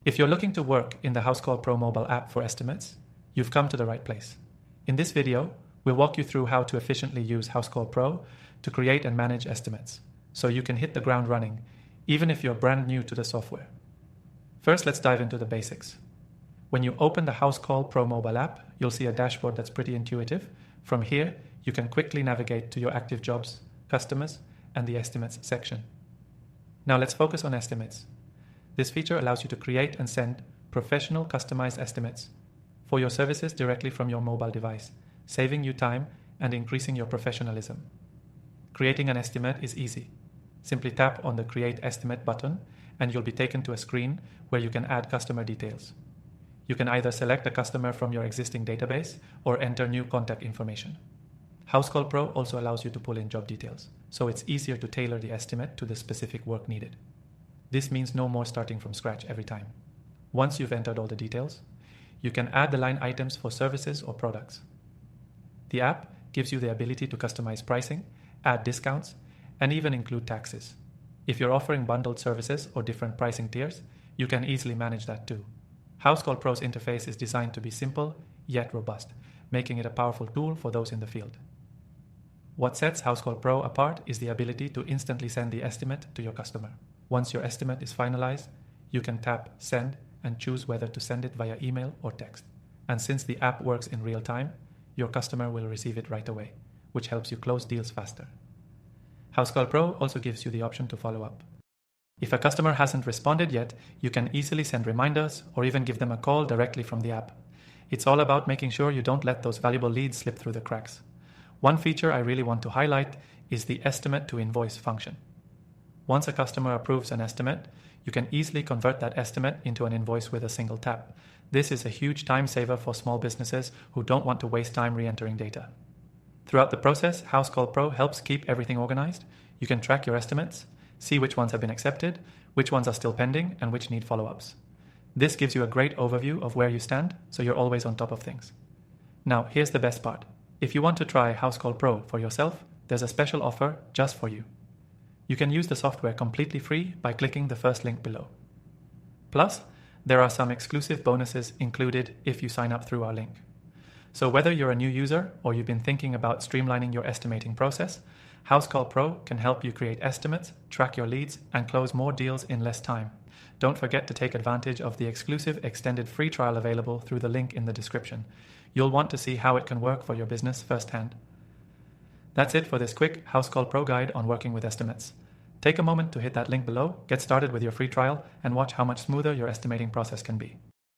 If you're looking to work in the Housecall Pro mobile app for estimates, you've come to the right place. In this video, we'll walk you through how to efficiently use Housecall Pro to create and manage estimates, so you can hit the ground running, even if you're brand new to the software. First, let's dive into the basics. When you open the Housecall Pro mobile app, you'll see a dashboard that's pretty intuitive. From here, you can quickly navigate to your active jobs, customers, and the estimates section. Now let's focus on estimates. This feature allows you to create and send professional customized estimates for your services directly from your mobile device, saving you time and increasing your professionalism. Creating an estimate is easy. Simply tap on the Create Estimate button and you'll be taken to a screen where you can add customer details. You can either select a customer from your existing database or enter new contact information. Housecall Pro also allows you to pull in job details, so it's easier to tailor the estimate to the specific work needed. This means no more starting from scratch every time. Once you've entered all the details, you can add the line items for services or products. The app gives you the ability to customize pricing, add discounts, and even include taxes. If you're offering bundled services or different pricing tiers, you can easily manage that too. Housecall Pro's interface is designed to be simple yet robust, making it a powerful tool for those in the field. What sets Housecall Pro apart is the ability to instantly send the estimate to your customer. Once your estimate is finalized, you can tap Send and choose whether to send it via email or text. And since the app works in real time, your customer will receive it right away, which helps you close deals faster. Housecall Pro also gives you the option to follow up. If a customer hasn't responded yet, you can easily send reminders or even give them a call directly from the app. It's all about making sure you don't let those valuable leads slip through the cracks. One feature I really want to highlight is the Estimate to Invoice function. Once a customer approves an estimate, you can easily convert that estimate into an invoice with a single tap. This is a huge time saver for small businesses who don't want to waste time re-entering data. Throughout the process, Housecall Pro helps keep everything organized. You can track your estimates, see which ones have been accepted, which ones are still pending, and which need follow-ups. This gives you a great overview of where you stand, so you're always on top of things. Now, here's the best part. If you want to try Housecall Pro for yourself, there's a special offer just for you. You can use the software completely free by clicking the first link below. Plus, there are some exclusive bonuses included if you sign up through our link. So whether you're a new user or you've been thinking about streamlining your estimating process, Housecall Pro can help you create estimates, track your leads, and close more deals in less time. Don't forget to take advantage of the exclusive extended free trial available through the link in the description. You'll want to see how it can work for your business firsthand. That's it for this quick Housecall Pro guide on working with estimates. Take a moment to hit that link below, get started with your free trial, and watch how much smoother your estimating process can be.